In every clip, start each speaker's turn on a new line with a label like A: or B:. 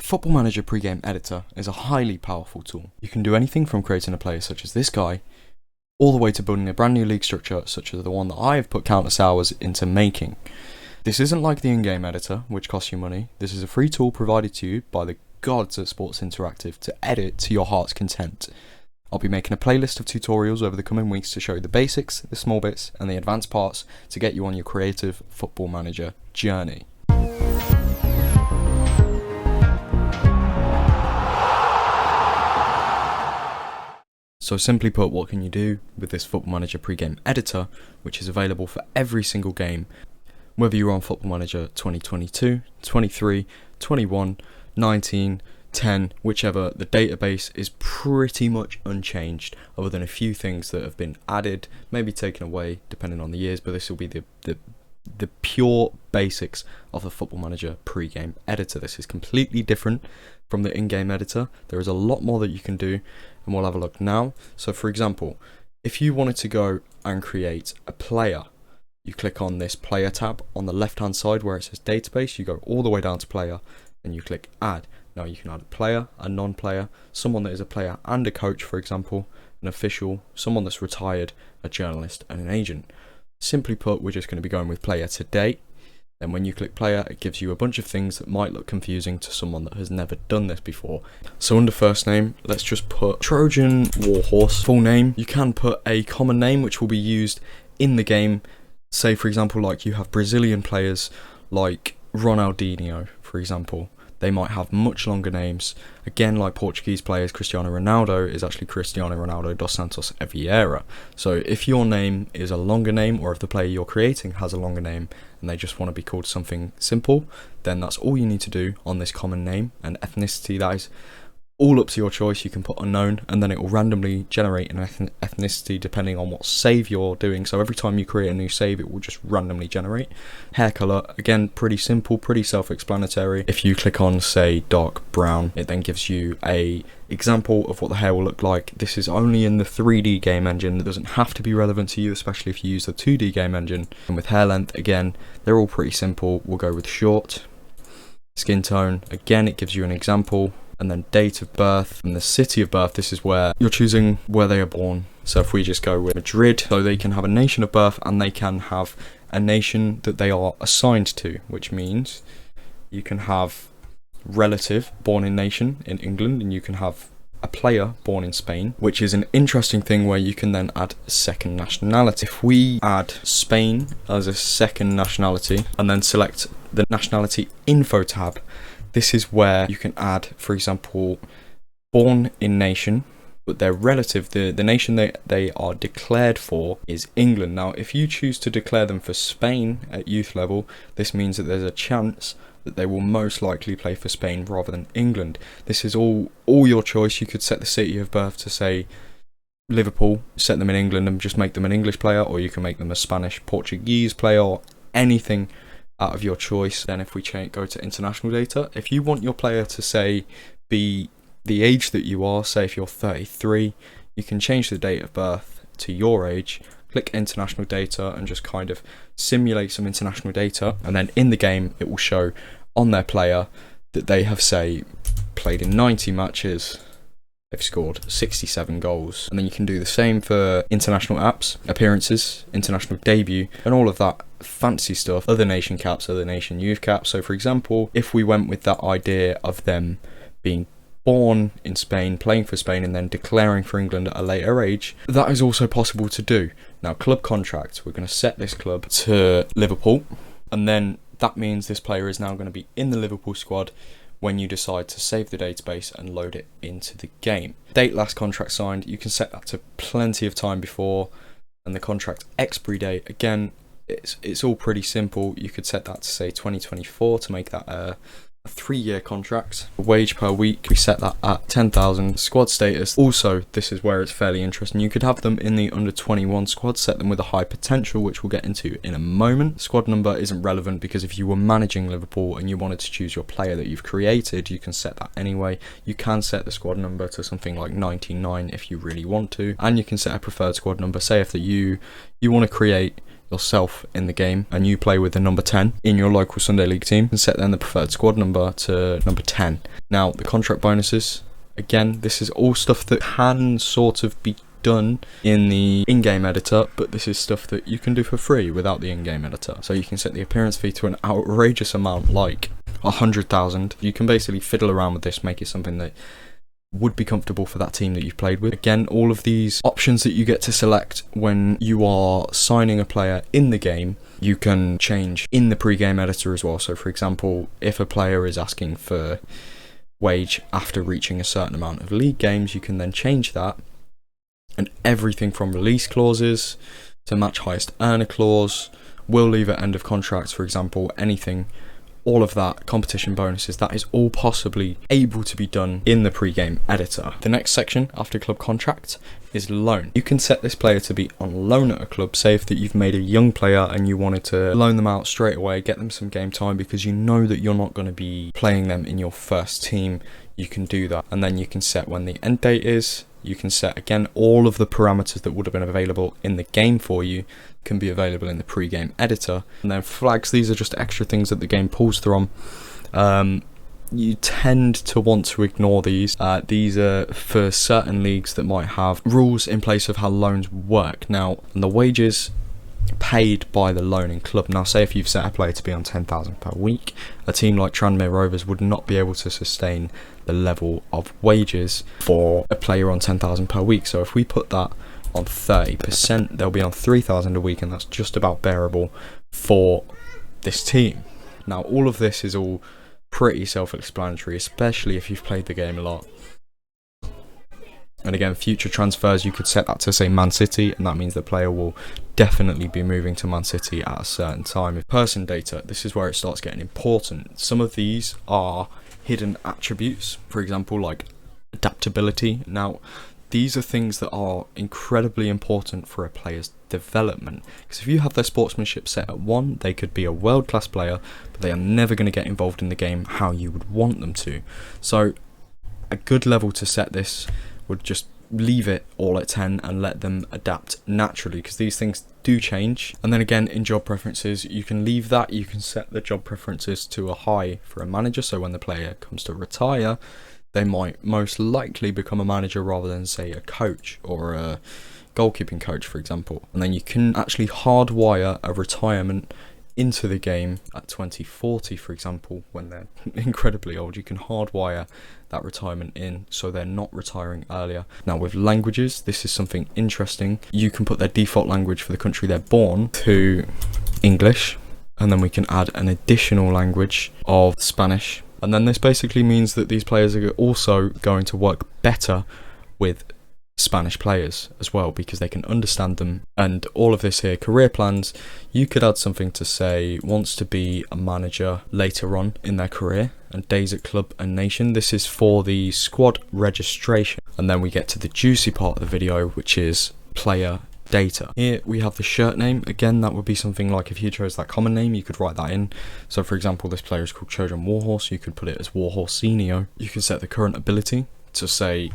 A: Football Manager Pre-Game Editor is a highly powerful tool. You can do anything from creating a player such as this guy, all the way to building a brand new league structure such as the one that I have put countless hours into making. This isn't like the in-game editor, which costs you money. This is a free tool provided to you by the gods at Sports Interactive to edit to your heart's content. I'll be making a playlist of tutorials over the coming weeks to show you the basics, the small bits, and the advanced parts to get you on your creative Football Manager journey. So simply put, what can you do with this Football Manager pre-game editor, which is available for every single game, whether you're on Football Manager 2022, 23, 21, 19, 10, whichever, the database is pretty much unchanged, other than a few things that have been added, maybe taken away, depending on the years, but this will be the pure basics of the Football Manager pre-game editor. This is completely different from the in-game editor. There is a lot more that you can do, and we'll have a look now. So for example, if you wanted to go and create a player, you click on this player tab on the left hand side where it says database, you go all the way down to player and you click add. Now you can add a player, a non-player, someone that is a player and a coach, for example, an official, someone that's retired, a journalist and an agent. Simply put, we're just going to be going with player today. Then when you click player, it gives you a bunch of things that might look confusing to someone that has never done this before. So under first name, let's just put Trojan Warhorse. Full name, you can put a common name which will be used in the game. Say for example, like you have Brazilian players like Ronaldinho, for example. They might have much longer names. Again, like Portuguese players, Cristiano Ronaldo is actually Cristiano Ronaldo dos Santos Vieira. So if your name is a longer name, or if the player you're creating has a longer name and they just want to be called something simple, then that's all you need to do on this common name. And ethnicity, that is all up to your choice. You can put unknown and then it will randomly generate an ethnicity depending on what save you're doing. So every time you create a new save, it will just randomly generate. Hair color, again, pretty simple, pretty self-explanatory. If you click on, say, dark brown, it then gives you a example of what the hair will look like. This is only in the 3D game engine. That doesn't have to be relevant to you, especially if you use the 2D game engine. And with hair length, again, they're all pretty simple. We'll go with short. Skin tone, again, it gives you an example. And then date of birth and the city of birth. This is where you're choosing where they are born. So if we just go with Madrid, so they can have a nation of birth and they can have a nation that they are assigned to, which means you can have relative born in nation in England and you can have a player born in Spain, which is an interesting thing where you can then add a second nationality. If we add Spain as a second nationality and then select the Nationality Info tab, this is where you can add, for example, born in nation, but their relative, the nation they are declared for is England. Now, if you choose to declare them for Spain at youth level, this means that there's a chance that they will most likely play for Spain rather than England. This is all your choice. You could set the city of birth to, say, Liverpool, set them in England and just make them an English player, or you can make them a Spanish, Portuguese player, or anything out of your choice. Then if we go to international data, if you want your player to, say, be the age that you are, say if you're 33, you can change the date of birth to your age, click international data and just kind of simulate some international data, and then in the game it will show on their player that they have, say, played in 90 matches, they've scored 67 goals. And then you can do the same for international apps, appearances, international debut, and all of that fancy stuff, other nation caps, other nation youth caps. So for example, if we went with that idea of them being born in Spain, playing for Spain, and then declaring for England at a later age, that is also possible to do. Now, club contract, we're going to set this club to Liverpool, and then that means this player is now going to be in the Liverpool squad when you decide to save the database and load it into the game. Date last contract signed, you can set that to plenty of time before, and the contract expiry date, again, it's all pretty simple. You could set that to, say, 2024 to make that a 3-year contract. Wage per week, we set that at 10,000. Squad status, also this is where it's fairly interesting. You could have them in the under 21 squad, set them with a high potential, which we'll get into in a moment. Squad number isn't relevant because if you were managing Liverpool and you wanted to choose your player that you've created, you can set that anyway. You can set the squad number to something like 99 if you really want to, and you can set a preferred squad number. Say if that you want to create yourself in the game and you play with the number 10 in your local Sunday League team, and set then the preferred squad number to number 10. Now, the contract bonuses, again, this is all stuff that can sort of be done in the in-game editor, but this is stuff that you can do for free without the in-game editor. So you can set the appearance fee to an outrageous amount like 100,000. You can basically fiddle around with this, make it something that would be comfortable for that team that you've played with. Again, all of these options that you get to select when you are signing a player in the game, you can change in the pre-game editor as well. So for example, if a player is asking for wage after reaching a certain amount of league games, you can then change that, and everything from release clauses to match highest earner clause, will leave at end of contracts, for example, anything, all of that, competition bonuses, that is all possibly able to be done in the pre-game editor. The next section after club contract is loan. You can set this player to be on loan at a club. Say if that you've made a young player and you wanted to loan them out straight away, get them some game time because you know that you're not going to be playing them in your first team, you can do that. And then you can set when the end date is. You can set, again, all of the parameters that would have been available in the game for you can be available in the pre-game editor. And then flags, these are just extra things that the game pulls from. You tend to want to ignore these. These are for certain leagues that might have rules in place of how loans work. Now, the wages paid by the loaning club. Now, say if you've set a player to be on 10,000 per week, a team like Tranmere Rovers would not be able to sustain the level of wages for a player on 10,000 per week. So if we put that on 30%, they'll be on 3,000 a week, and that's just about bearable for this team. Now, all of this is all pretty self-explanatory, especially if you've played the game a lot. And again, future transfers, you could set that to say Man City, and that means the player will definitely be moving to Man City at a certain time. Person data, this is where it starts getting important. Some of these are hidden attributes, for example, like adaptability. Now, these are things that are incredibly important for a player's development, because if you have their sportsmanship set at 1, they could be a world-class player, but they are never going to get involved in the game how you would want them to. So a good level to set this would just leave it all at 10 and let them adapt naturally, because these things do change. And then again, in job preferences, you can leave that. You can set the job preferences to a high for a manager, so when the player comes to retire, they might most likely become a manager rather than, say, a coach or a goalkeeping coach, for example. And then you can actually hardwire a retirement into the game at 2040, for example, when they're incredibly old. You can hardwire that retirement in so they're not retiring earlier. Now, with languages, this is something interesting. You can put their default language for the country they're born to English, and then we can add an additional language of Spanish. And then this basically means that these players are also going to work better with Spanish players as well, because they can understand them. And all of this here, career plans, you could add something to say wants to be a manager later on in their career, and days at club and nation. This is for the squad registration. And then we get to the juicy part of the video, which is player data. Here we have the shirt name. Again, that would be something like if you chose that common name, you could write that in. So for example, this player is called Trojan Warhorse, you could put it as Warhorsenio. You can set the current ability to say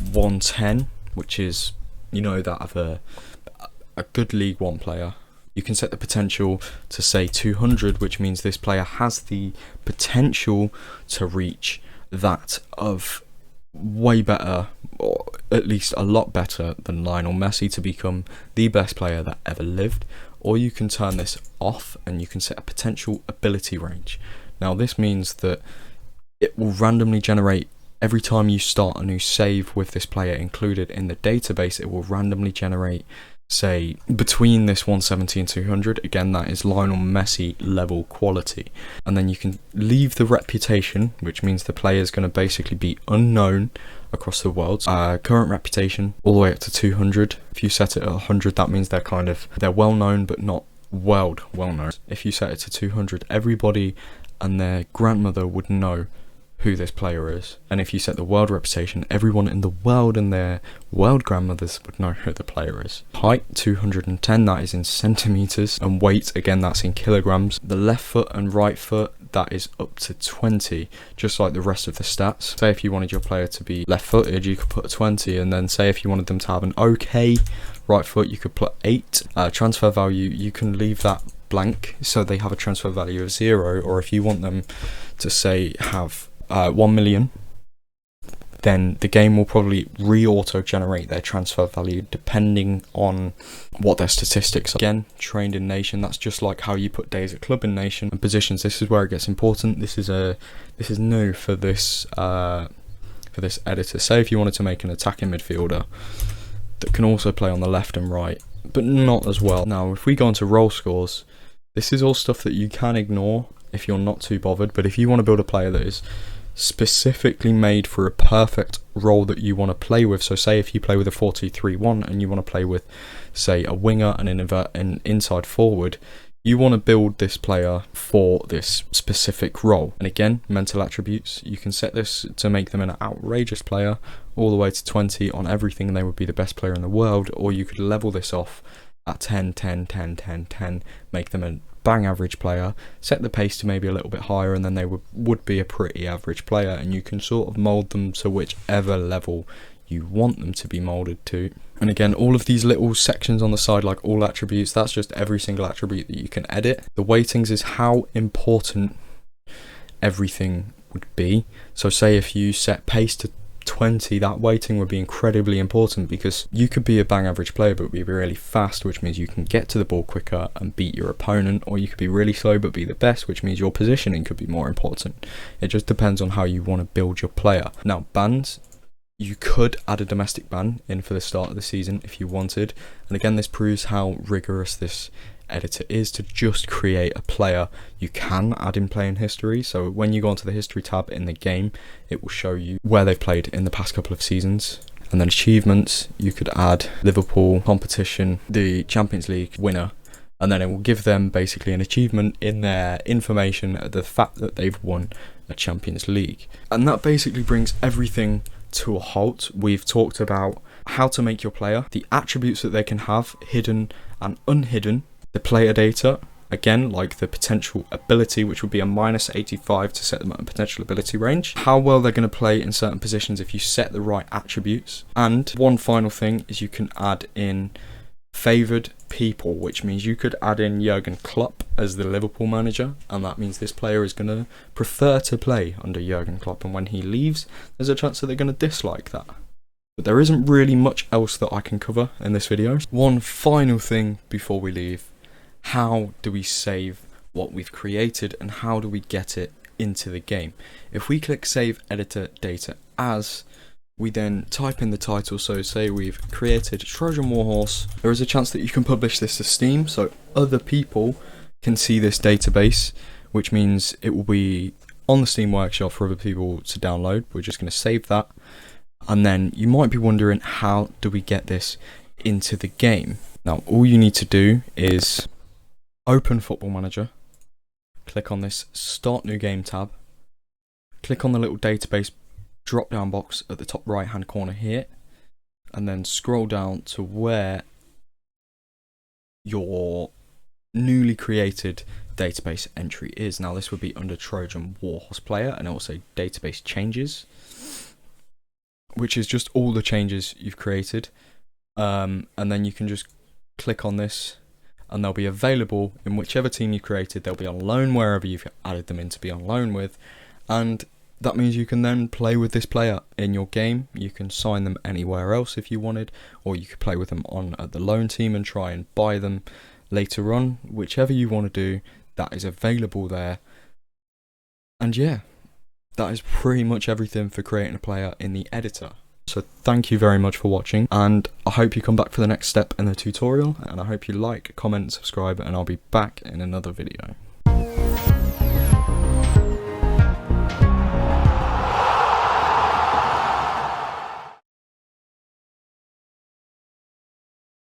A: 110, which is, you know, that of a good League One player. You can set the potential to say 200, which means this player has the potential to reach that of way better, or at least a lot better than Lionel Messi, to become the best player that ever lived. Or you can turn this off and you can set a potential ability range. Now, this means that it will randomly generate every time you start a new save with this player included in the database. It will randomly generate, say, between this 170 and 200. Again, that is Lionel Messi level quality. And then you can leave the reputation, which means the player is going to basically be unknown across the world. Current reputation all the way up to 200. If you set it at 100, that means they're well known but not well known. If you set it to 200, everybody and their grandmother would know who this player is. And if you set the world reputation, everyone in the world and their world grandmothers would know who the player is. Height 210, that is in centimeters, and weight, again, that's in kilograms. The left foot and right foot, that is up to 20, just like the rest of the stats. Say if you wanted your player to be left-footed, you could put a 20, and then say if you wanted them to have an okay right foot, you could put 8. Transfer value, you can leave that blank, so they have a transfer value of 0, or if you want them to say have 1 million, then the game will probably re-auto generate their transfer value depending on what their statistics are. Again, trained in nation, that's just like how you put days at club in nation. And positions, this is where it gets important. This is new for this editor. Say if you wanted to make an attacking midfielder that can also play on the left and right, but not as well. Now, if we go into role scores, this is all stuff that you can ignore if you're not too bothered, but if you want to build a player that is specifically made for a perfect role that you want to play with, so say if you play with a 4-2-3-1 and you want to play with, say, a winger and an inside forward, you want to build this player for this specific role. And again, mental attributes, you can set this to make them an outrageous player all the way to 20 on everything, and they would be the best player in the world, or you could level this off at 10, 10, 10, 10, 10, make them a bang average player, set the pace to maybe a little bit higher, and then they would be a pretty average player, and you can sort of mould them to whichever level you want them to be moulded to. And again, all of these little sections on the side, like all attributes, that's just every single attribute that you can edit. The weightings is how important everything would be. So say if you set pace to 20, that weighting would be incredibly important, because you could be a bang average player but be really fast, which means you can get to the ball quicker and beat your opponent, or you could be really slow but be the best, which means your positioning could be more important. It just depends on how you want to build your player. Now, bans, you could add a domestic ban in for the start of the season if you wanted, and again, this proves how rigorous this editor is to just create a player. You can add in playing history, so when you go onto the history tab in the game, it will show you where they've played in the past couple of seasons. And then achievements, you could add Liverpool, competition, the Champions League winner, and then it will give them basically an achievement in their information, the fact that they've won a Champions League. And that basically brings everything to a halt. We've talked about how to make your player, the attributes that they can have, hidden and unhidden, the player data, again, like the potential ability, which would be a -85 to set them at a potential ability range, how well they're going to play in certain positions if you set the right attributes. And one final thing is you can add in favoured people, which means you could add in Jurgen Klopp as the Liverpool manager, and that means this player is going to prefer to play under Jurgen Klopp, and when he leaves, there's a chance that they're going to dislike that. But there isn't really much else that I can cover in this video. One final thing before we leave: how do we save what we've created, and how do we get it into the game? If we click save editor data as, we then type in the title, so say we've created Trojan Warhorse, there is a chance that you can publish this to Steam so other people can see this database, which means it will be on the Steam Workshop for other people to download. We're just going to save that, and then you might be wondering, how do we get this into the game? Now, all you need to do is open Football Manager, click on this Start New Game tab, click on the little database drop down box at the top right hand corner here, and then scroll down to where your newly created database entry is. Now, this would be under Trojan Warhorse player, and also database changes, which is just all the changes you've created, and then you can just click on this, and they'll be available in whichever team you created. They'll be on loan wherever you've added them in to be on loan with, and that means you can then play with this player in your game. You can sign them anywhere else if you wanted, or you could play with them on the loan team and try and buy them later on. Whichever you want to do, that is available there. And yeah, that is pretty much everything for creating a player in the editor. So thank you very much for watching, and I hope you come back for the next step in the tutorial, and I hope you like, comment, subscribe, and I'll be back in another video.